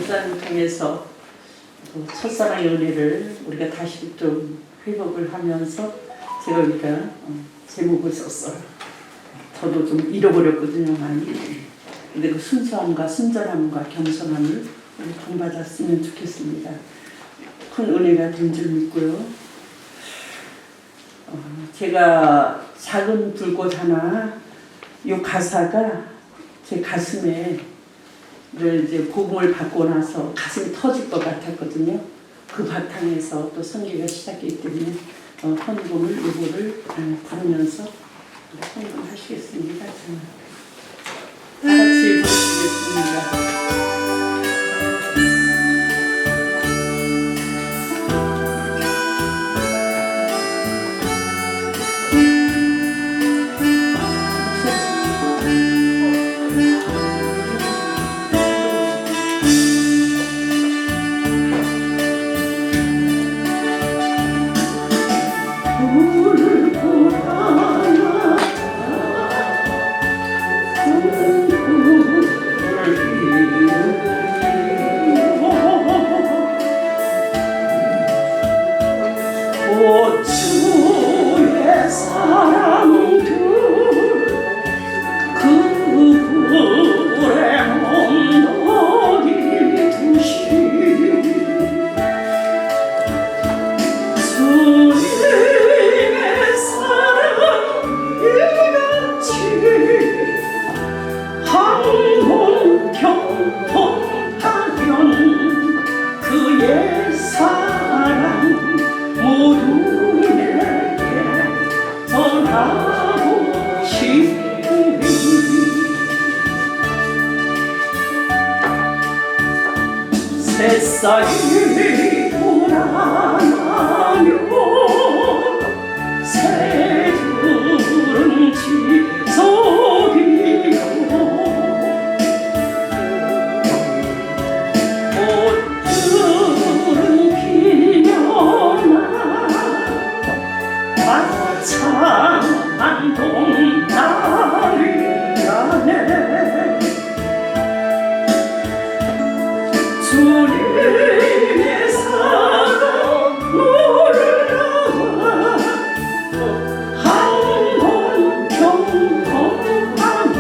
목사님 통해서 첫사랑의 은혜를 우리가 다시 좀 회복을 하면서 제가 여기다 제목을 썼어요. 저도 좀 잃어버렸거든요, 많이. 근데 그 순수함과 순전함과 겸손함을 우리 본받았으면 좋겠습니다. 큰 은혜가 된 줄 믿고요. 제가 작은 불꽃 하나, 이 가사가 제 가슴에 늘 이제 복음을 받고 나서 가슴이 터질 것 같았거든요. 그 바탕에서 또 선교가 시작했기 때문에 헌금을 요거를 부르면서 헌금하시겠습니다. 다 같이 부르시겠습니다. 햇살이 불어나며 새들은 지저귀고 꽃들은 피어나 화창한 봄날이 나네 주님의 사랑 놀라와 한번 경험하면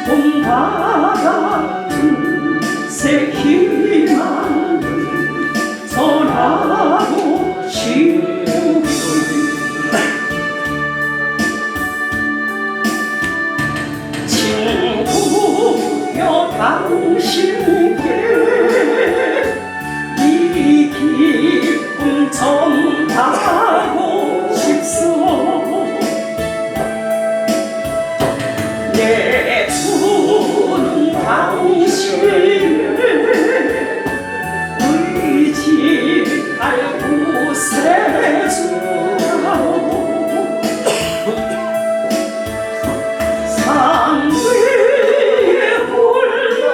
봄바다 새 희망을 전하고 싶으니 친구여 당신께 이 기쁨 전하고 싶소 내 주는 당신을 의지할 곳에 주라오 산 위에 올라가서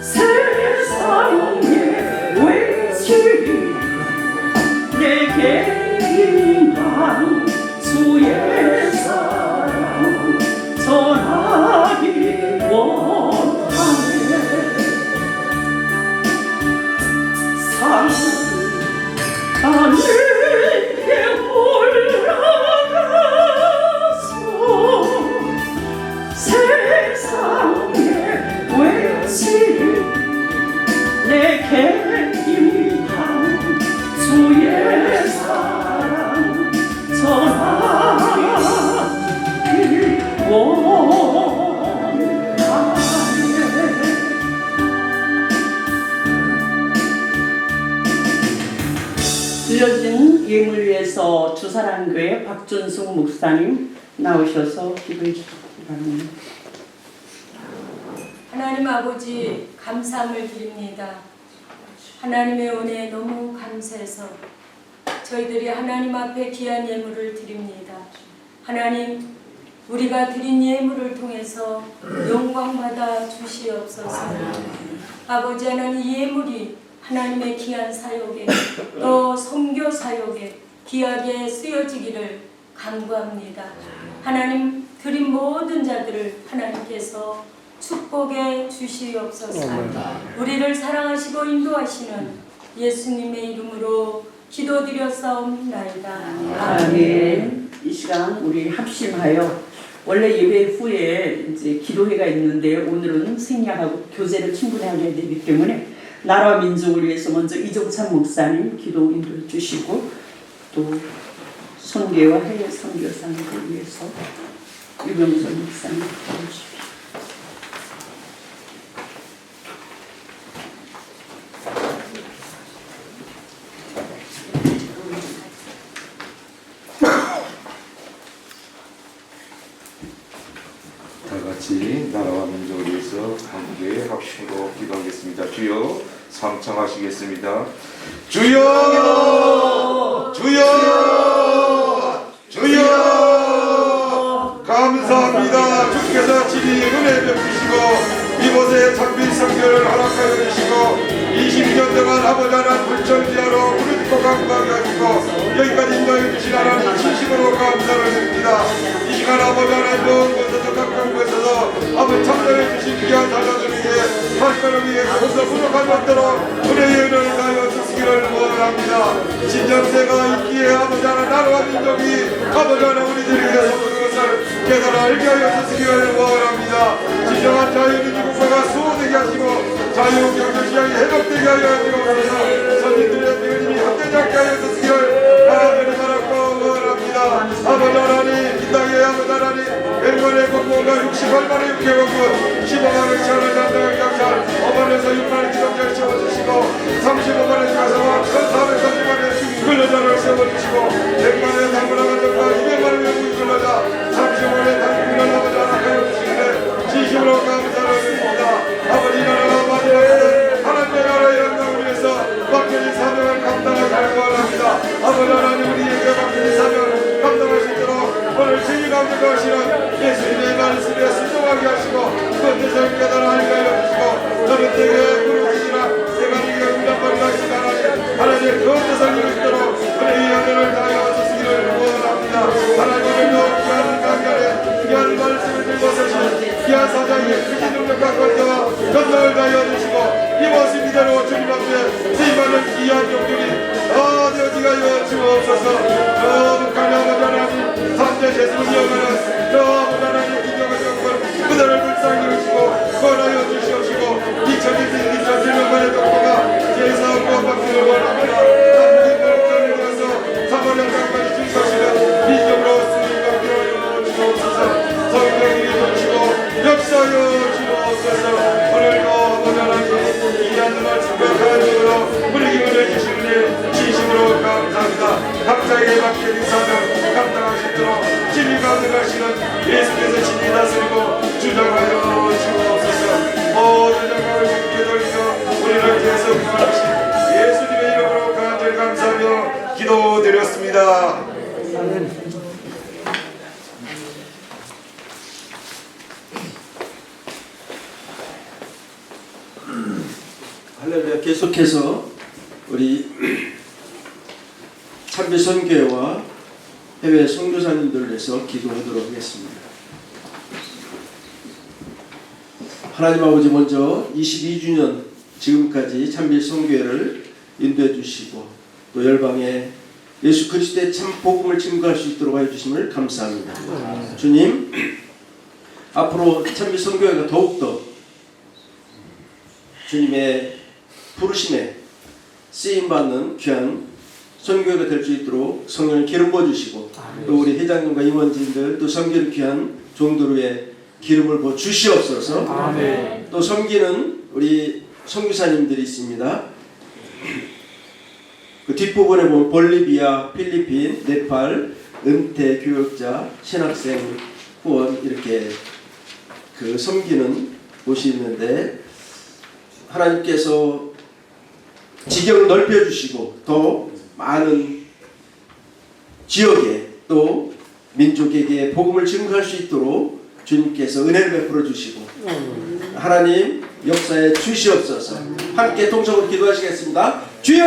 세상에 외치리 내게 임한 주의 사랑 전하기 원하네 하늘에 올라가서 세상에 외치리 내게 임한 주의 사랑 전하기 원하네 들려진 예물 위해서 주사랑교회 박준숙 목사님 나오셔서 기도해 주시기 바랍니다. 하나님 아버지 감사함을 드립니다. 하나님의 은혜에 너무 감사해서 저희들이 하나님 앞에 귀한 예물을 드립니다. 하나님 우리가 드린 예물을 통해서 영광받아 주시옵소서. 아버지 하나님 이 예물이 하나님의 귀한 사역에 또 선교 사역에 귀하게 쓰여지기를 간구합니다. 하나님 드린 모든 자들을 하나님께서 축복해 주시옵소서. 우리를 사랑하시고 인도하시는 예수님의 이름으로 기도드렸사옵나이다. 아멘. 이 시간 우리 합심하여 원래 예배 후에 이제 기도회가 있는데 오늘은 생략하고 교제를 충분히 하게 되기 때문에 나라와 민족을 위해서 먼저 이종찬 목사님 기도 인도해 주시고 또 선교와 해외 선교사님을 위해서 유병선 목사님 도와주십시오. 다같이 나라와 민족을 위해서 함께 합심으로 기도하겠습니다. 주여 삼창하시겠습니다. 주여 주여 주여 감사합니다. 주께서 친히 은혜 베푸시고 이곳에 장비 성결을 허락하여 주시고 20년 동안 아버지 하나님 불천지하로 우리 또 강구하게 하시고 여기까지 인도해 주신 하나님 진심으로 감사를 드립니다. 이 시간 아버지 하나님 먼 곳에서 각각 곳에서 아버지 참여해 주신 귀한 자녀들에게 발걸음 위해 조금더 부족한 것대로 은혜의 은혜를 다하여 주시기를 원합니다. 진정세가 있기에 아버지 하나님 나라와 민족이 아버지 하나님 우리들에게서 그것을 깨달아 알게 하여 주시기를 원합니다. 진정한 자유민주 국가가 수호되게 하시고 자유경제시장이 회복되게 하여 주옵소서. 선진들의 대우님이 합대장게 하여 주시기를 간절히 바라고 원합니다. 아버지 하나님 이 땅에 아버지 하나님 100만의 공무원과 68만의 육개공무원 15만의 시간을 담당한 경찰 5만에서 6만의 지정자를 세워주시고 35만의 가사와 1430만의 근로자를 세워주시고 100만의 당문화가정과 200만의 외국인 근로자 35만의 당국인을 아버지 하나님 주시기를 진심으로 감사를 드립니다. 아버지 나라가 마지막에는 하나님의 나라의 영광을 위해서 맡겨진 사명을 감당하기를 원합니다. 아버지 하나님 우리에게 맡겨진 사명을 감당할 수 있도록 오늘 주의 가운데 거하시는 예수님의 말씀에 순종하게 하시고 그 뜻을 깨달아 알게 하여 주시고 너는 되게 부르짖으라 내가 네게 응답하리라 하신 하나님 그 뜻을 이룰 수 있도록 은혜의 연회를 다하여 주시기를 원합니다. 하나님을 더 귀한 강간에 귀한 말씀을 들고 서신 귀한 사장님 크신 능력과 권세와 건강을 다하여 주시고 이 모습 이대로 주님 앞에 수임하는 귀한 종들이 되어지게 하여 주옵소서. 북한의 아버지 하나님 3대 제수를 이어가는 아버지 하나님 기적의 정권 그들을 불쌍히 여시고 구원하여 주시옵시고 2017년만의 정부가 제4권 받기를 원합니다. 남북의 결정을 위해서 3월 연장까지 증거하시는 민족으로 수임 받기를 하여 주옵소서. 성령님이 주시고 역사하여 주옵소서. 오늘도 아버지 하나님 귀한 말씀과 간증으로 우리 기분을 주시는 진심으로 감사합니다. 각자에게 맡겨진 사명 감당할 수 있도록 진리 가능하시는 예수께서 진리 다스리고 주장하여 주옵소서. 모든 영광을 주께 돌리며 우리를 위해서 구원하신 예수님의 이름으로 간절히 감사하며 기도드렸습니다. 할렐루야. 계속해서 우리 참배선교회와 해외 선교사님들을 위해서 기도하도록 하겠습니다. 하나님 아버지 먼저 22주년 지금까지 참배선교회를 인도해 주시고 또 열방에 예수 그리스도의 참 복음을 증거할 수 있도록 하여 주심을 감사합니다. 주님 앞으로 참배선교회가 더욱더 주님의 부르심에 쓰임받는 귀한 선교회가 될 수 있도록 성령을 기름 부어주시고 또 우리 회장님과 임원진들 또 섬기는 귀한 종들 위에 기름을 부어 주시옵소서. 아멘. 또 섬기는 우리 선교사님들이 있습니다. 그 뒷부분에 보면 볼리비아, 필리핀, 네팔, 은퇴 교역자, 신학생 후원 이렇게 그 섬기는 곳이 있는데 하나님께서 지경을 넓혀주시고 더 많은 지역에 또 민족에게 복음을 증거할 수 있도록 주님께서 은혜를 베풀어 주시고 하나님 역사에 주시옵소서. 함께 통성으로 기도하시겠습니다. 주여!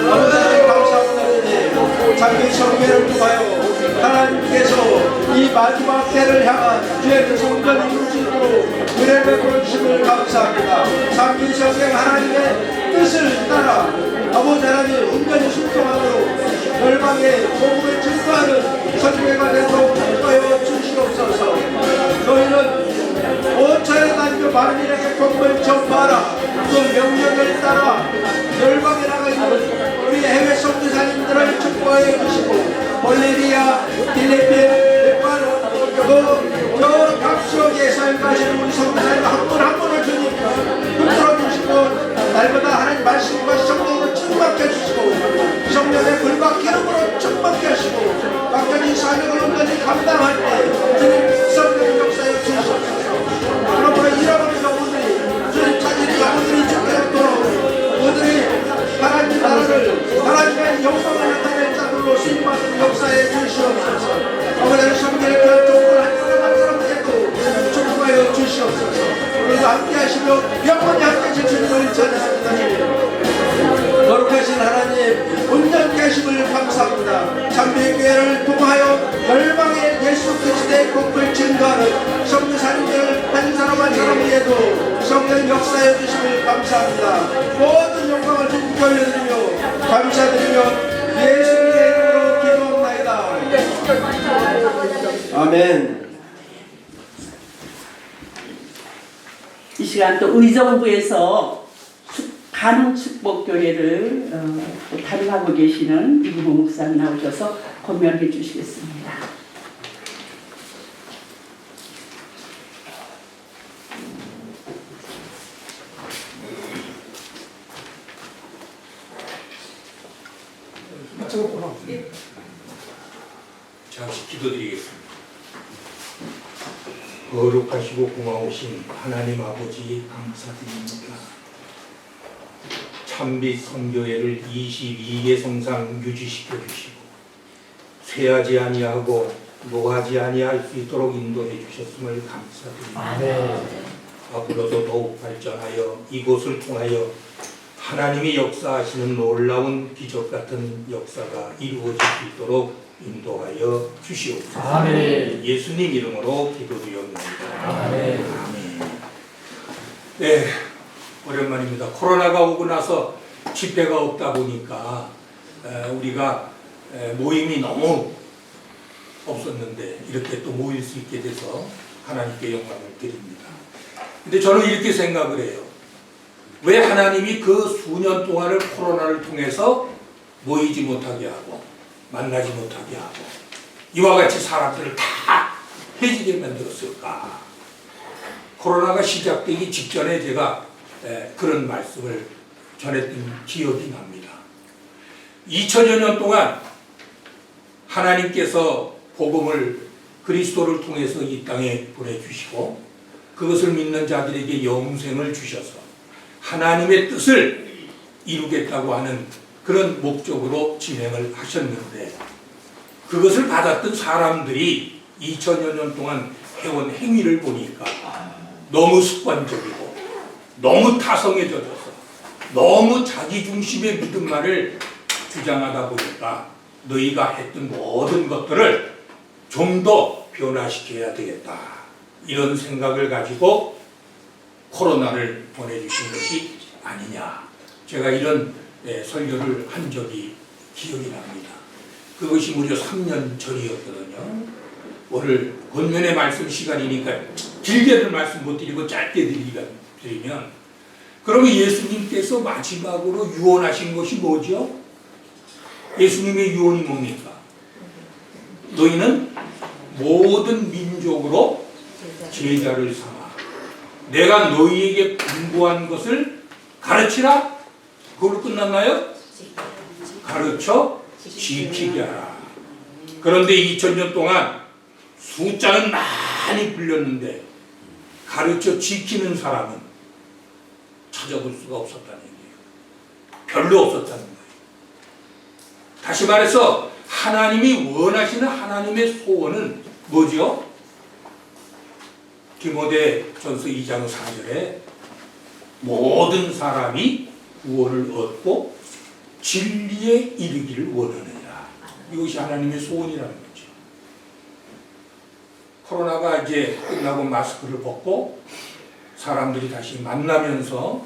아버지 감사합니다. 주님 장기 성회를 통하여 하나님께서 이 마지막 때를 향한 죄의 성전 이루시도록 은혜 베풀어 주심을 감사합니다. 삼위 성령 하나님의 뜻을 따라 아버지 하나님 온전히 순종함으로 열방의 복음을 증거하는 선교회가 되도록 축하여 주시옵소서. 너희는 오천에 다니며 많은 이에게 복음을 전파하라. 그 명령을 따라 열방에 나가 있는 우리 해외 선교사님들을 축복하여 주시고 볼리비아, 필리핀, 네팔, 저 각 지역에 사역하시는 우리 선교사님 한 분 한 분을 주님 흔들어 주시고 날마다 하나님 말씀과 성령으로 충만케 해주시고 성령의 불과 기름으로 충만케 하시고 각가지 사명을 온전히 감당할 때 주님 성령 역사에 주시옵소서. 그러므로 잃어버린 영혼들이 주님 찾은 영혼들이 죽게 되도록 그들이 하나님 나라를 하나님의 영광을 나타낼 자들로 수임받는 역사에 주시옵소서. 아버지 성령의 그 조건을 하나님 사람들에도 축복하여 주시옵소서. 우리도 함께 하시며 영원히 함께 하실 주님을 전하옵나니 거룩하신 하나님 온전케 하심을 감사합니다. 참배교회를 통하여 열방의 예수 그리스도의 복을 증거하는 성교사님들 한 사람 한 사람 위에도 성령 역사해 주심을 감사합니다. 모든 영광을 주님께 올려드리며 감사드리며 예수님의 이름으로 기도합나이다. 아멘. 이 시간 또 의정부에서 가능 축복교회를 또 담임하고 계시는 이구모 목사님 나오셔서 권면해 주시겠습니다. 잠시 기도드리겠습니다. 거룩하시고 고마우신 하나님 아버지 감사드립니다. 참빛 선교회를 22개 성상 유지시켜 주시고 쇠하지 아니하고 노하지 아니할 수 있도록 인도해 주셨음을 감사드립니다. 앞으로도 더욱 발전하여 이곳을 통하여 하나님이 역사하시는 놀라운 기적 같은 역사가 이루어질 수 있도록 인도하여 주시옵소서. 아멘. 예수님 이름으로 기도드리옵나이다. 아멘. 네, 오랜만입니다. 코로나가 오고 나서 집회가 없다 보니까 우리가 모임이 너무 없었는데 이렇게 또 모일 수 있게 돼서 하나님께 영광을 드립니다. 근데 저는 이렇게 생각을 해요. 왜 하나님이 그 수년 동안을 코로나를 통해서 모이지 못하게 하고 만나지 못하게 하고 이와 같이 사람들을 다 해지게 만들었을까? 코로나가 시작되기 직전에 제가 그런 말씀을 전했던 기억이 납니다. 2000여 년 동안 하나님께서 복음을 그리스도를 통해서 이 땅에 보내주시고 그것을 믿는 자들에게 영생을 주셔서 하나님의 뜻을 이루겠다고 하는 그런 목적으로 진행을 하셨는데 그것을 받았던 사람들이 2000여 년 동안 해온 행위를 보니까 너무 습관적이고 너무 타성에 젖어서 너무 자기중심의 믿음만을 주장하다 보니까 너희가 했던 모든 것들을 좀 더 변화시켜야 되겠다. 이런 생각을 가지고 코로나를 보내주신 것이 아니냐. 제가 이런 설교를 한 적이 기억이 납니다. 그것이 무려 3년 전이었거든요. 오늘 권면의 말씀 시간이니까 길게는 말씀 못 드리고 짧게 드리면 그러면 예수님께서 마지막으로 유언하신 것이 뭐죠? 예수님의 유언이 뭡니까? 너희는 모든 민족으로 제자를 삼아 내가 너희에게 분부한 것을 가르치라? 그걸로 끝났나요? 가르쳐 지키게 하라. 그런데 2000년 동안 숫자는 많이 불렸는데 가르쳐 지키는 사람은 찾아볼 수가 없었다는 얘기예요. 별로 없었다는 거예요. 다시 말해서 하나님이 원하시는 하나님의 소원은 뭐죠? 디모데전서 2장 4절에 모든 사람이 구원을 얻고 진리에 이르기를 원하느니라. 이것이 하나님의 소원이라는 거죠. 코로나가 이제 끝나고 마스크를 벗고 사람들이 다시 만나면서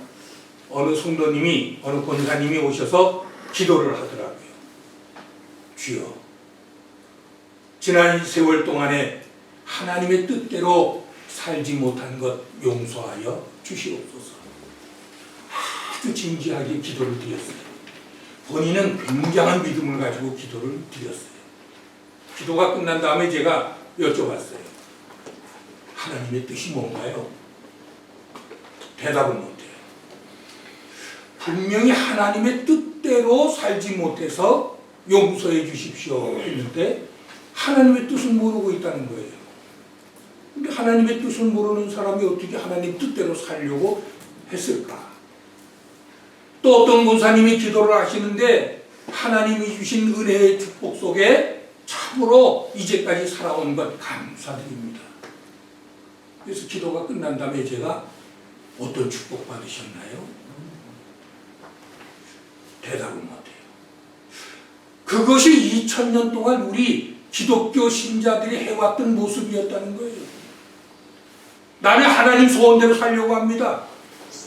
어느 성도님이, 어느 권사님이 오셔서 기도를 하더라고요. 주여, 지난 세월 동안에 하나님의 뜻대로 살지 못한 것 용서하여 주시옵소서. 아주 진지하게 기도를 드렸어요. 본인은 굉장한 믿음을 가지고 기도를 드렸어요. 기도가 끝난 다음에 제가 여쭤봤어요. 하나님의 뜻이 뭔가요? 대답은 못해요. 분명히 하나님의 뜻대로 살지 못해서 용서해 주십시오 했는데 하나님의 뜻은 모르고 있다는 거예요. 근데 하나님의 뜻을 모르는 사람이 어떻게 하나님 뜻대로 살려고 했을까? 또 어떤 권사님이 기도를 하시는데 하나님이 주신 은혜의 축복 속에 참으로 이제까지 살아온 것 감사드립니다. 그래서 기도가 끝난 다음에 제가 어떤 축복 받으셨나요? 대답은 못해요. 그것이 2000년 동안 우리 기독교 신자들이 해왔던 모습이었다는 거예요. 나는 하나님 소원대로 살려고 합니다.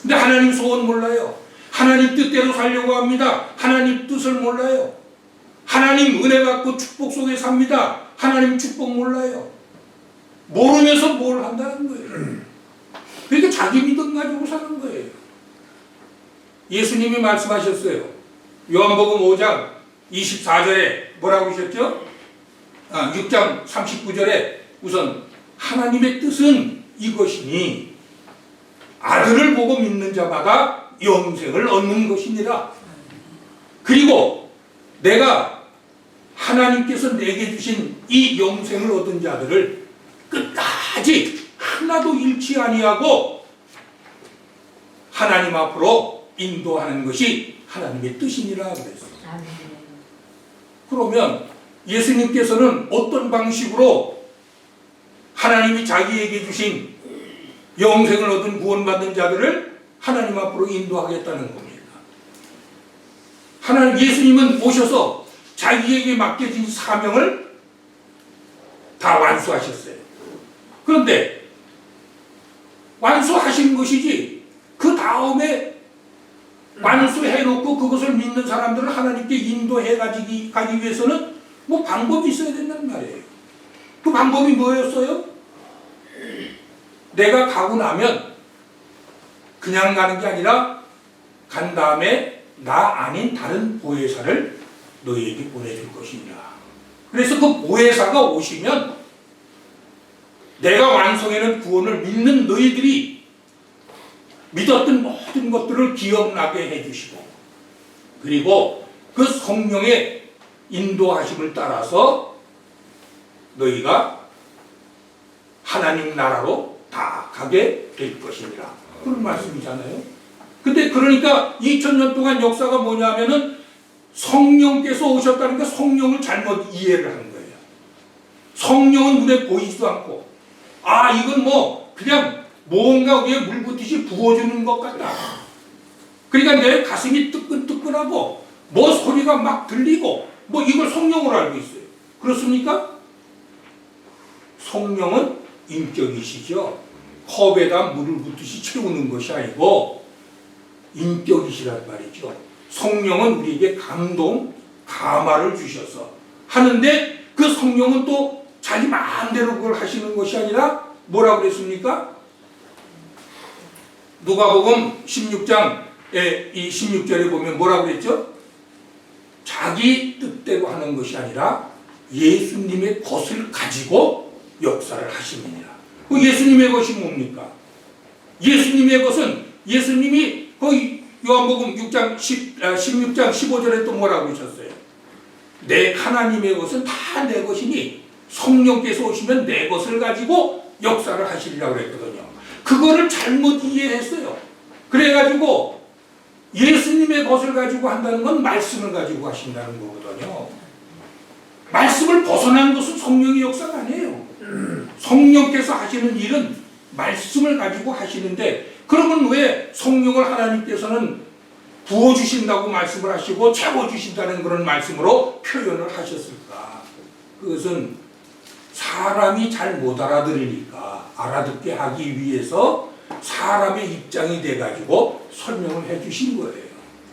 근데 하나님 소원 몰라요. 하나님 뜻대로 살려고 합니다. 하나님 뜻을 몰라요. 하나님 은혜 받고 축복 속에 삽니다. 하나님 축복 몰라요. 모르면서 뭘 한다는 거예요. 그러니까 자기 믿음 가지고 사는 거예요. 예수님이 말씀하셨어요. 요한복음 5장 24절에 뭐라고 하셨죠? 6장 39절에 우선 하나님의 뜻은 이것이니 아들을 보고 믿는 자마다 영생을 얻는 것이니라. 그리고 내가 하나님께서 내게 주신 이 영생을 얻은 자들을 끝까지 하나도 잃지 아니하고 하나님 앞으로 인도하는 것이 하나님의 뜻이니라 그랬어요. 그러면 예수님께서는 어떤 방식으로 하나님이 자기에게 주신 영생을 얻은 구원받는 자들을 하나님 앞으로 인도하겠다는 겁니다. 하나님 예수님은 오셔서 자기에게 맡겨진 사명을 다 완수하셨어요. 그런데 완수하신 것이지 그 다음에 완수해놓고 그것을 믿는 사람들을 하나님께 인도해 가기 위해서는 뭐 방법이 있어야 된다는 말이에요. 그 방법이 뭐였어요? 내가 가고 나면 그냥 가는 게 아니라 간 다음에 나 아닌 다른 보혜사를 너희에게 보내줄 것이니라. 그래서 그 보혜사가 오시면 내가 완성해놓은 구원을 믿는 너희들이 믿었던 모든 것들을 기억나게 해주시고 그리고 그 성령의 인도하심을 따라서 너희가 하나님 나라로 다 가게 될 것이니라. 그런 말씀이잖아요. 근데 그러니까 2000년 동안 역사가 뭐냐면은 성령께서 오셨다는 게 성령을 잘못 이해를 한 거예요. 성령은 눈에 보이지도 않고 이건 뭐 그냥 뭔가 위에 물 붓듯이 부어주는 것 같다. 그러니까 내 가슴이 뜨끈뜨끈하고 뭐 소리가 막 들리고 뭐 이걸 성령으로 알고 있어요. 그렇습니까? 성령은 인격이시죠. 컵에다 물을 붓듯이 채우는 것이 아니고 인격이시란 말이죠. 성령은 우리에게 감동, 감화를 주셔서 하는데 그 성령은 또 자기 마음대로 그걸 하시는 것이 아니라 뭐라고 그랬습니까? 누가복음 16장에 이 16절에 보면 뭐라고 그랬죠? 자기 뜻대로 하는 것이 아니라 예수님의 것을 가지고 역사를 하십니다. 그 예수님의 것이 뭡니까? 예수님의 것은 예수님이 거의 요한복음 16장 15절에 또 뭐라고 하셨어요? 내 하나님의 것은 다 내 것이니 성령께서 오시면 내 것을 가지고 역사를 하시리라고 그랬거든요. 그거를 잘못 이해했어요. 그래가지고 예수님의 것을 가지고 한다는 건 말씀을 가지고 하신다는 거거든요. 말씀을 벗어난 것은 성령의 역사가 아니에요. 성령께서 하시는 일은 말씀을 가지고 하시는데 그러면 왜 성령을 하나님께서는 부어주신다고 말씀을 하시고 채워주신다는 그런 말씀으로 표현을 하셨을까? 그것은 사람이 잘 못 알아들으니까 알아듣게 하기 위해서 사람의 입장이 돼가지고 설명을 해주신 거예요.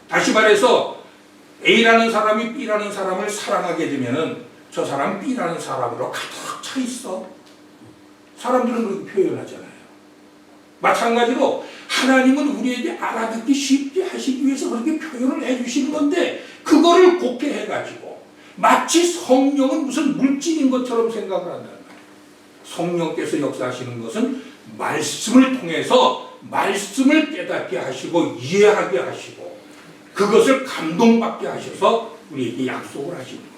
다시 말해서 A라는 사람이 B라는 사람을 사랑하게 되면은 저 사람 B라는 사람으로 가득 차 있어. 사람들은 그렇게 표현하잖아요. 마찬가지로 하나님은 우리에게 알아듣기 쉽게 하시기 위해서 그렇게 표현을 해주시는 건데 그거를 곱게 해가지고 마치 성령은 무슨 물질인 것처럼 생각을 한다는 거예요. 성령께서 역사하시는 것은 말씀을 통해서 말씀을 깨닫게 하시고 이해하게 하시고 그것을 감동받게 하셔서 우리에게 약속을 하시는 겁니다.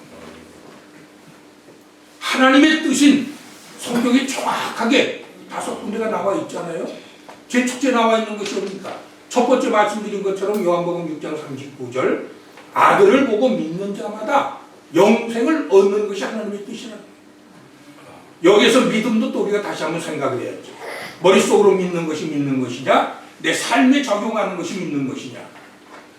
하나님의 뜻인 성경에 정확하게 5군데가 나와 있잖아요. 제 축제 나와 있는 것이 뭡니까? 첫 번째 말씀드린 것처럼 요한복음 6장 39절 아들을 보고 믿는 자마다 영생을 얻는 것이 하나님의 뜻이라는 거예요. 여기서 믿음도 또 우리가 다시 한번 생각을 해야죠. 머릿속으로 믿는 것이 믿는 것이냐 내 삶에 적용하는 것이 믿는 것이냐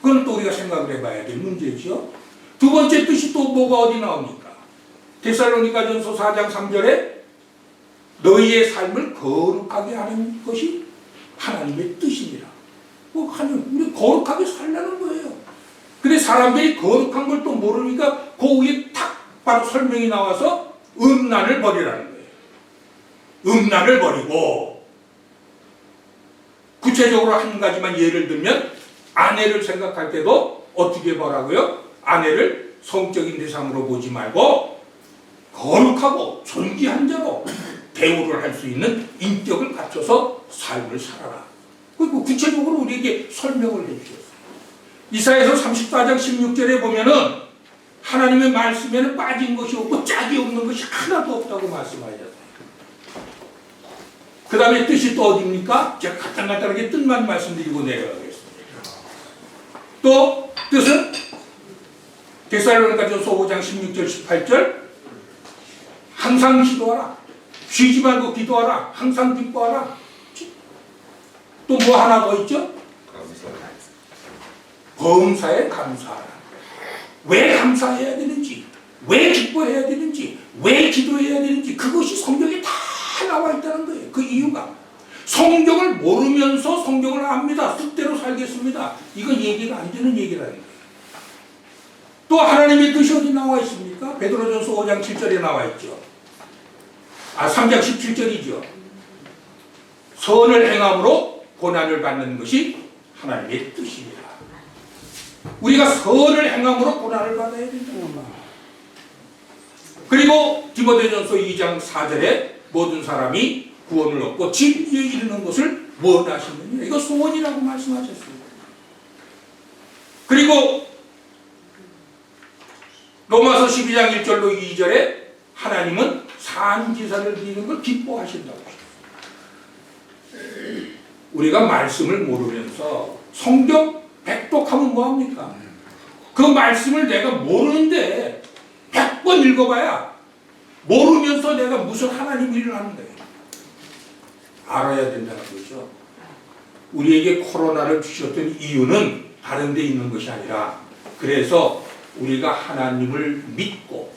그건 또 우리가 생각을 해봐야 될 문제죠. 두 번째 뜻이 또 뭐가 어디 나옵니까? 데살로니가전서 4장 3절에 너희의 삶을 거룩하게 하는 것이 하나님의 뜻이니라. 하나님 우리 거룩하게 살라는 거예요. 근데 사람들이 거룩한 걸 또 모르니까 그 위에 탁 바로 설명이 나와서 음란을 버리라는 거예요. 음란을 버리고 구체적으로 한 가지만 예를 들면 아내를 생각할 때도 어떻게 보라고요? 아내를 성적인 대상으로 보지 말고 거룩하고 존귀한 자로 대우를 할 수 있는 인격을 갖춰서 삶을 살아라. 그리고 구체적으로 우리에게 설명을 해주셨어요. 이사야서 34장 16절에 보면은 하나님의 말씀에는 빠진 것이 없고 짝이 없는 것이 하나도 없다고 말씀하셨어요. 그 다음에 뜻이 또 어디입니까? 제가 간단하게 뜻만 말씀드리고 내려가겠습니다. 또 뜻은 데살로니가전서 5장 16절 18절 항상 기도하라. 쉬지 말고 기도하라. 항상 기뻐하라. 또 뭐 하나 더 있죠? 범사에 감사하라. 왜 감사해야 되는지, 왜 기뻐해야 되는지, 왜 기도해야 되는지 그것이 성경에 다 나와 있다는 거예요. 그 이유가 성경을 모르면서 성경을 압니다. 뜻대로 살겠습니다. 이건 얘기가 안 되는 얘기라는 거예요. 또 하나님의 뜻이 어디 나와 있습니까? 베드로전서 5장 7절에 나와 있죠. 3장 17절이죠. 선을 행함으로 고난을 받는 것이 하나님의 뜻입니다. 우리가 선을 행함으로 고난을 받아야 된다. 그리고 디모데전서 2장 4절에 모든 사람이 구원을 얻고 진리에 이르는 것을 원하시느냐. 이거 소원이라고 말씀하셨습니다. 그리고 로마서 12장 1절로 2절에 하나님은 산지사를 드리는 걸 기뻐하신다고 하셨습니다. 우리가 말씀을 모르면서 성경 백독하면 뭐합니까? 그 말씀을 내가 모르는데 100번 읽어봐야 모르면서 내가 무슨 하나님 일을 하는 거예요. 알아야 된다는 거죠. 우리에게 코로나를 주셨던 이유는 다른 데 있는 것이 아니라 그래서 우리가 하나님을 믿고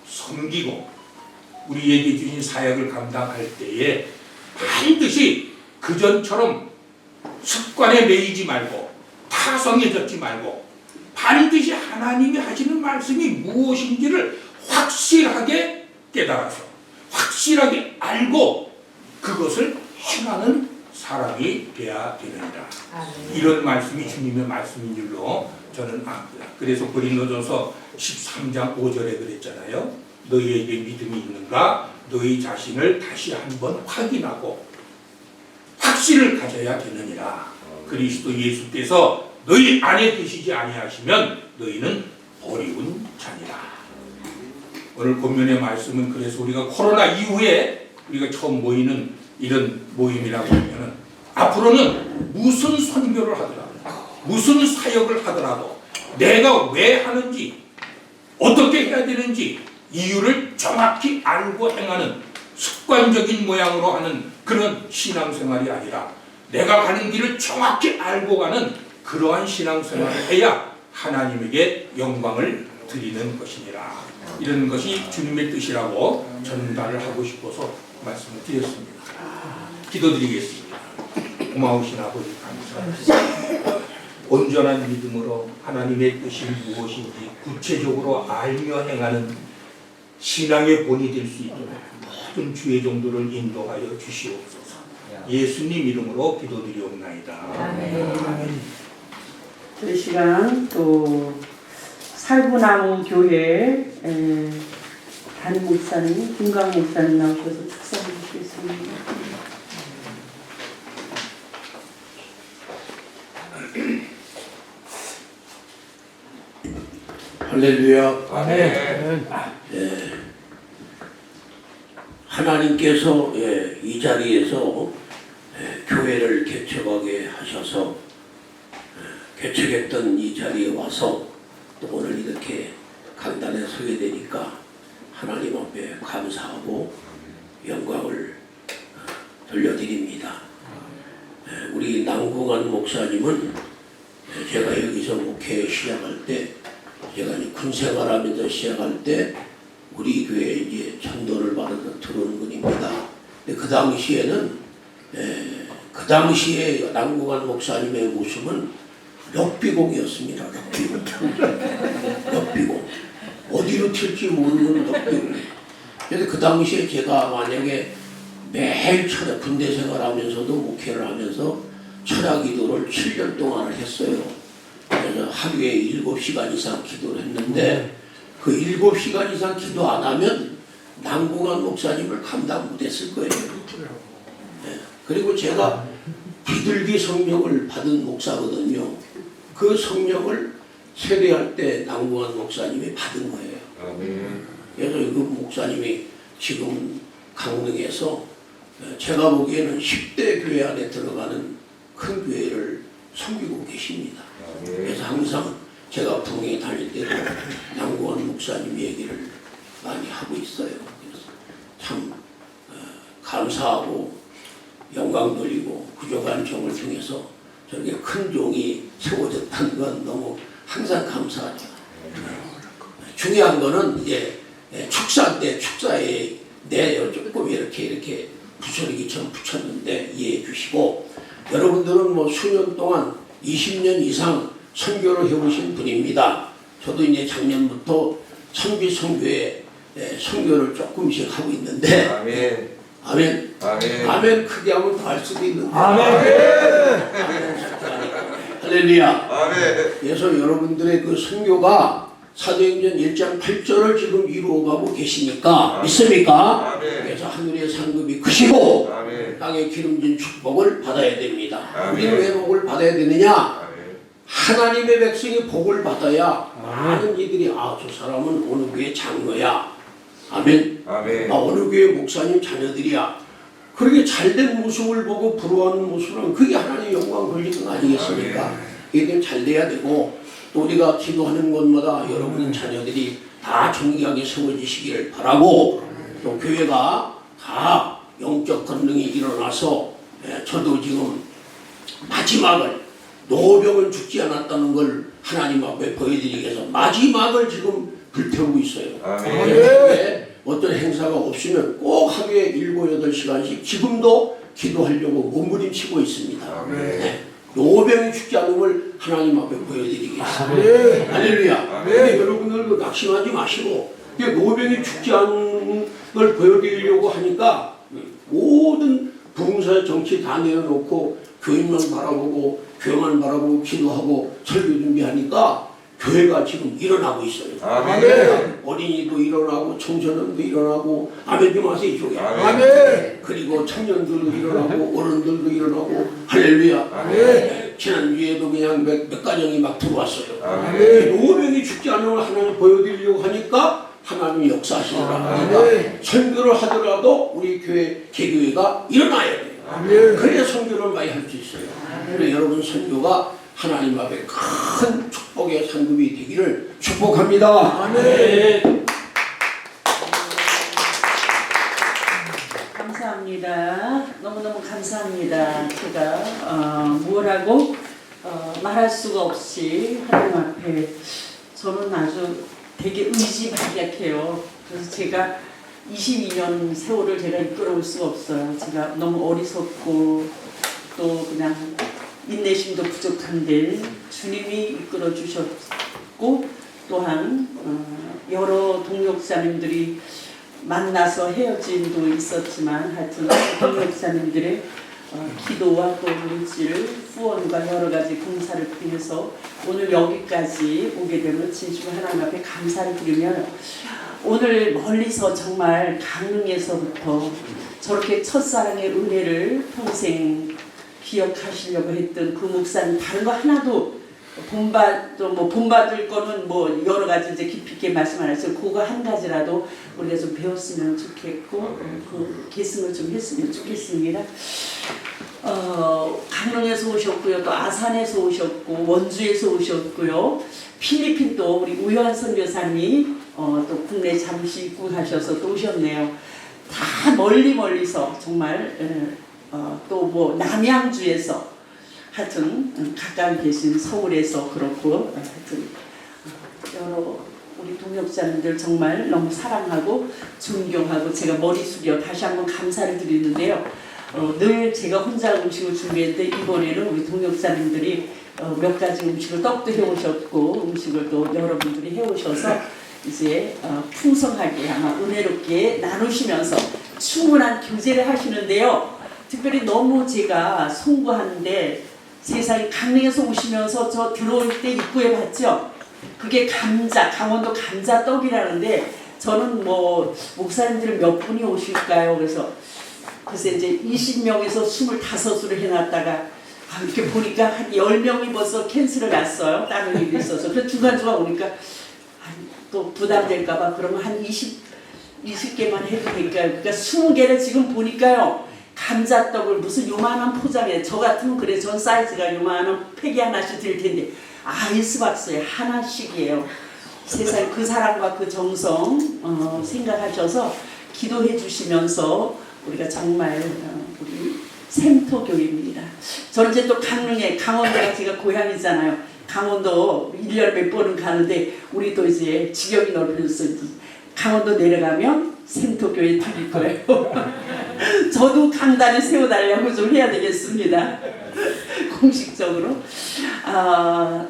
섬기고 우리에게 주신 사역을 감당할 때에 반드시 그전처럼 습관에 매이지 말고 타성해졌지 말고 반드시 하나님이 하시는 말씀이 무엇인지를 확실하게 깨달아서 확실하게 알고 그것을 행하는 사람이 되어야 되느니라. 이런 말씀이 주님의 말씀인 줄로 저는 압니다. 그래서 고린도전서 13장 5절에 그랬잖아요. 너희에게 믿음이 있는가? 너희 자신을 다시 한번 확인하고 확신을 가져야 되느니라. 그리스도 예수께서 너희 안에 계시지 아니하시면 너희는 버리운 자니라. 오늘 본문의 말씀은 그래서 우리가 코로나 이후에 우리가 처음 모이는 이런 모임이라고 하면은 앞으로는 무슨 선교를 하더라도 무슨 사역을 하더라도 내가 왜 하는지 어떻게 해야 되는지 이유를 정확히 알고 행하는 습관적인 모양으로 하는 그런 신앙생활이 아니라 내가 가는 길을 정확히 알고 가는 그러한 신앙생활을 해야 하나님에게 영광을 드리는 것이니라. 이런 것이 주님의 뜻이라고 전달을 하고 싶어서 말씀을 드렸습니다. 기도드리겠습니다. 고마우신 아버지 감사합니다. 온전한 믿음으로 하나님의 뜻이 무엇인지 구체적으로 알며 행하는 신앙의 본이 될 수 있도록 모든 주의 종들을 인도하여 주시옵소서. 예수님 이름으로 기도드리옵나이다. 아멘. 이 시간 또 살구나무 교회 담임 목사님 김강 목사님 나오셔서 축사해 주시겠습니다. 할렐루야. 아멘. 하나님께서 이 자리에서 교회를 개척하게 하셔서 개척했던 이 자리에 와서 또 오늘 이렇게 강단에 서게 되니까 하나님 앞에 감사하고 영광을 돌려드립니다. 우리 남궁한 목사님은 제가 여기서 목회 시작할 때, 제가 군 생활하면서 시작할 때 우리 교회에 이제 전도를 받아서 들어온 분입니다. 근데 그 당시에는 그 당시에 남궁한 목사님의 모습은 럭비공이었습니다. 럭비공. 럭비공. 어디로 튈지 모르는 럭비공. 그래서 그 당시에 제가 만약에 매일 철학, 군대 생활하면서도 목회를 하면서 철학 기도를 7년 동안 했어요. 그래서 하루에 7시간 이상 기도를 했는데 그 7시간 이상 기도 안 하면 남궁한 목사님을 감당 못했을 거예요. 네. 그리고 제가 비둘기 성령을 받은 목사거든요. 그 성령을 세례할 때 남궁한 목사님이 받은 거예요. 그래서 그 목사님이 지금 강릉에서 제가 보기에는 10대 교회 안에 들어가는 큰 교회를 섬기고 계십니다. 그래서 항상 제가 동해 다닐 때도 남궁한 목사님 얘기를 많이 하고 있어요. 그래서 참 감사하고 영광 돌리고 부족한 종을 통해서 저렇게 큰 종이 세워졌다는 건 너무 항상 감사하죠. 중요한 거는 이제 축사 때 축사에 조금 이렇게 부스러기처럼 붙였는데 이해해 주시고, 여러분들은 뭐 수년 동안 20년 이상 선교를 해오신 분입니다. 저도 이제 작년부터 선교에 선교를 조금씩 하고 있는데 아멘. 아멘. 아멘. 아멘 크게 하면 더 할 수도 있는데 아멘. 할렐루야. 아멘. 그래서 여러분들의 그 선교가 사도행전 1장 8절을 지금 이루어가고 계시니까 믿습니까? 아멘. 그래서 하늘의 상급이 크시고 아멘. 땅의 기름진 축복을 받아야 됩니다. 아멘. 우리는 왜 복을 받아야 되느냐? 아멘. 하나님의 백성이 복을 받아야 많은 이들이 저 사람은 어느 교회 장로야. 아멘. 아멘. 어느 교회 목사님 자녀들이야. 그렇게 잘된 모습을 보고 부러워하는 모습은 그게 하나님의 영광 돌리는 거 아니겠습니까? 이게 잘 돼야 되고, 또 우리가 기도하는 곳마다 여러분 자녀들이 다 정결하게 세워지시기를 바라고, 또 교회가 다 영적 권능이 일어나서 저도 지금 마지막을, 노병은 죽지 않았다는 걸 하나님 앞에 보여드리기 위해서 마지막을 지금 불태우고 있어요. 어떤 행사가 없으면 꼭 하루에 7, 8시간씩 지금도 기도하려고 몸부림치고 있습니다. 네. 노병이 죽지 않은 걸 하나님 앞에 보여드리겠습니다. 할렐루야. 근데 여러분들도 낙심하지 마시고, 노병이 죽지 않은 걸 보여드리려고 하니까 모든 부흥사 정치 다 내려놓고 교인만 바라보고 교회만 바라보고 기도하고 설교 준비하니까 교회가 지금 일어나고 있어요. 아멘. 어린이도 일어나고 청소년도 일어나고, 아멘 좀 하세요 이쪽에. 아멘. 그리고 청년들도 일어나고 어른들도 일어나고, 할렐루야. 아멘. 지난주에도 그냥 몇 가정이 막 들어왔어요. 아멘. 노병이 죽지 않은 걸 하나님 보여드리려고 하니까 하나님이 역사하시더라. 그러니까 선교를 하더라도 우리 교회 개교회가 일어나야 돼요. 아멘. 그래야 선교를 많이 할 수 있어요. 그래서 여러분 선교가 하나님 앞에 큰 축복의 상급이 되기를 축복합니다. 아멘. 감사합니다. 너무너무 감사합니다. 제가 뭐라고 말할 수가 없이 하나님 앞에 저는 아주 되게 의지박약해요. 그래서 제가 22년 세월을 제가 이끌어올 수가 없어요. 제가 너무 어리석고 또 그냥 인내심도 부족한데 주님이 이끌어 주셨고 또한 여러 동역자님들이 만나서 헤어짐도 있었지만 하여튼 동역자님들의 기도와 또 물질, 후원과 여러 가지 봉사를 통해서 오늘 여기까지 오게 되면 진심 하나님 앞에 감사를 드리며 오늘 멀리서 정말 강릉에서부터 저렇게 첫사랑의 은혜를 평생 기억하시려고 했던 그 목사님 다른 거 하나도 본받을 거는 뭐 여러 가지 이제 깊이 있게 말씀 안 하셔서 그거 한 가지라도 우리가 좀 배웠으면 좋겠고 그 계승을 좀 했으면 좋겠습니다. 강릉에서 오셨고요, 또 아산에서 오셨고 원주에서 오셨고요, 필리핀도 우리 우여한 선교사님이 또 국내 잠시 입국하셔서 또 오셨네요. 다 멀리서 정말 또 뭐 남양주에서 하여튼 가까이 계신 서울에서 그렇고 하여튼 여러 우리 동역자님들 정말 너무 사랑하고 존경하고 제가 머리 숙여 다시 한번 감사를 드리는데요. 늘 제가 혼자 음식을 준비했는데 이번에는 우리 동역자님들이 몇 가지 음식을 떡도 해오셨고 음식을 또 여러분들이 해오셔서 이제 풍성하게 아마 은혜롭게 나누시면서 충분한 교제를 하시는데요. 특별히 너무 제가 송구하는데 세상에 강릉에서 오시면서 저 들어올 때 입구에 봤죠? 그게 강원도 감자떡이라는데 저는 뭐 목사님들은 몇 분이 오실까요? 그래서 글쎄 이제 20명에서 25으로 해놨다가 이렇게 보니까 한 10명이 벌써 캔슬을 갔어요. 다른 일이 있어서. 그래서 중간중간 오니까 또 부담될까봐 그러면 한 20개만 해도 될까요? 그러니까 20개를 지금 보니까요. 감자떡을 무슨 요만한 포장에 저 같으면 그래 전 사이즈가 요만한 팩이 하나씩 들 텐데 아이스박스에 하나씩이에요. 세상에 그 사랑과 그 정성 생각하셔서 기도해 주시면서 우리가 정말 우리 샘토교회입니다. 저는 이제 또 강릉에 강원도가 제가 고향이잖아요. 강원도 1년에 몇 번은 가는데 우리 또 이제 지경이 넓혀져서 강원도 내려가면 샘토교회 드릴 거예요. 저도 강단에 세워달라고 좀 해야 되겠습니다. 공식적으로.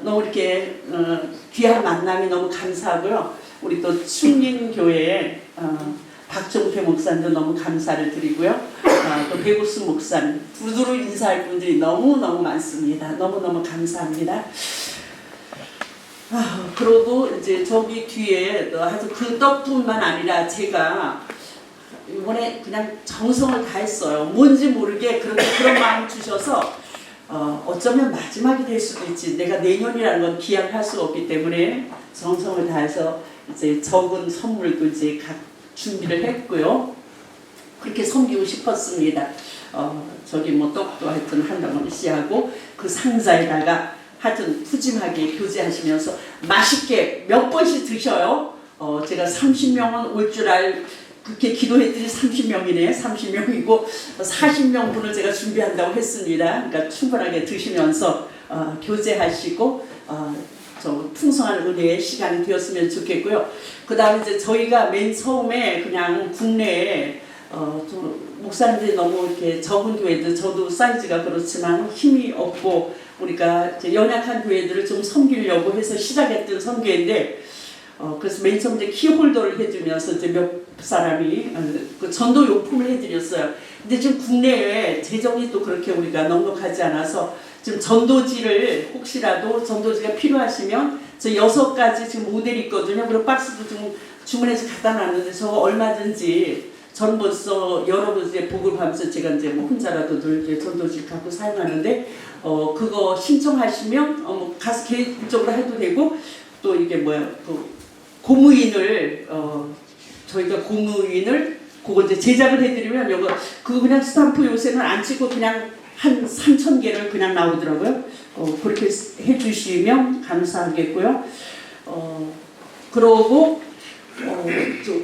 너무 이렇게 귀한 만남이 너무 감사하고요. 우리 또 충림교회에 박종태 목사님도 너무 감사를 드리고요. 또 배구수 목사님 두루두루 인사할 분들이 너무너무 많습니다. 너무너무 감사합니다. 그러고 이제 저기 뒤에 하여튼 그 떡뿐만 아니라 제가 이번에 그냥 정성을 다했어요. 뭔지 모르게 그런 마음 주셔서 어쩌면 마지막이 될 수도 있지. 내가 내년이라는 건 기약할 수 없기 때문에 정성을 다해서 이제 적은 선물도 이제 각 준비를 했고요. 그렇게 섬기고 싶었습니다. 저기 뭐 떡도 하여튼 한 덩어리씩 하고 그 상자에다가 하여튼 푸짐하게 교제하시면서 맛있게 몇 번씩 드셔요. 제가 30명은 올 줄 그렇게 기도했더니 30명이네. 30명이고 40명 분을 제가 준비한다고 했습니다. 그러니까 충분하게 드시면서 교제하시고 저 풍성한 은혜의 시간이 되었으면 좋겠고요. 그 다음에 이제 저희가 맨 처음에 그냥 국내에 목사님들이 너무 이렇게 적은 교회들, 저도 사이즈가 그렇지만 힘이 없고 우리가 이제 연약한 교회들을 좀 섬기려고 해서 시작했던 선교인데 그래서 맨 처음 이제 키홀더를 해주면서 이제 몇 사람이 그 전도 용품을 해드렸어요. 근데 지금 국내에 재정이 또 그렇게 우리가 넉넉하지 않아서 지금 전도지를 혹시라도 전도지가 필요하시면 저 6가지 지금 모델이 있거든요. 그리고 박스도 좀 주문해서 갖다 놨는데 저거 얼마든지 전 벌써 여러 번 이제 보급하면서 제가 이제 뭐 혼자라도 늘 이제 전도지 갖고 사용하는데 그거 신청하시면 뭐 가서 개인적으로 해도 되고 또 이게 그 고무인을 저희가 고무인을 그거 이제 제작을 해드리면 그거 그냥 스탬프 요새는 안 찍고 그냥 한 3,000개를 그냥 나오더라고요. 그렇게 해주시면 감사하겠고요. 그러고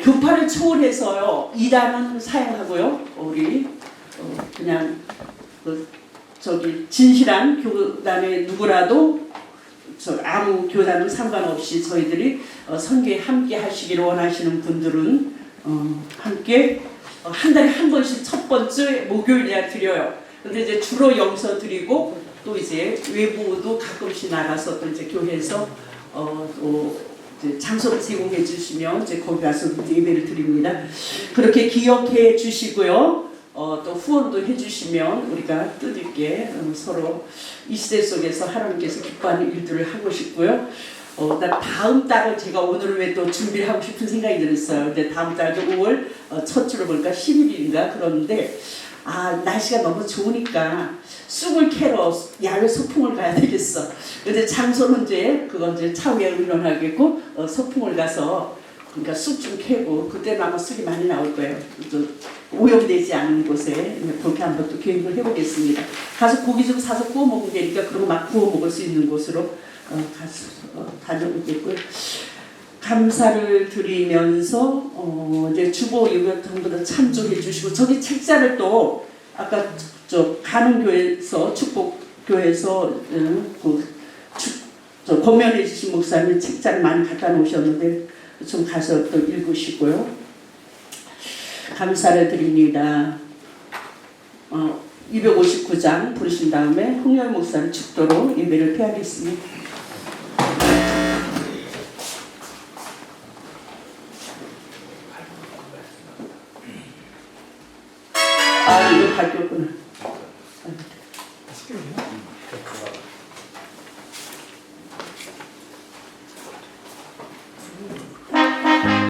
교파를 초월해서요 2단은 사용하고요. 우리 그냥 저기 진실한 교단의 누구라도 아무 교단은 상관없이 저희들이 선교에 함께 하시기를 원하시는 분들은 함께 한 달에 한 번씩 첫 번째 목요일에 드려요. 근데 이제 주로 여기서 드리고 또 이제 외부도 가끔씩 나가서 또 이제 교회에서 또 이제 장소를 제공해 주시면 이제 거기 가서 예배를 드립니다. 그렇게 기억해 주시고요. 또 후원도 해주시면 우리가 뜻있게 서로 이 시대 속에서 하나님께서 기뻐하는 일들을 하고 싶고요. 다음 달은 제가 오늘은 왜 또 준비를 하고 싶은 생각이 들었어요. 근데 다음 달도 5월 첫 주로 보니까 11일인가 그러는데 날씨가 너무 좋으니까 쑥을 캐러 야외 소풍을 가야 되겠어. 근데 장소는 그건 이제 차후에 의논하겠고 소풍을 가서 그러니까 쑥 좀 캐고 그때는 아마 쑥이 많이 나올 거예요. 또 오염되지 않은 곳에 그렇게 한번 또 계획을 해보겠습니다. 가서 고기 좀 사서 구워 먹으면 되니까 그런 거 막 구워 먹을 수 있는 곳으로 가서 다녀오겠고요. 감사를 드리면서 이제 주보 이것 전부 다 참조해 주시고 저기 책자를 또 아까 저 가는교회에서 축복교회에서 권면해 주신 목사님 책자를 많이 갖다 놓으셨는데 좀 가서 또 읽으시고요. 감사를 드립니다. 259장 부르신 다음에 홍열 목사님 축도로 예배를 폐하겠습니다. 이거 바뀌었구나.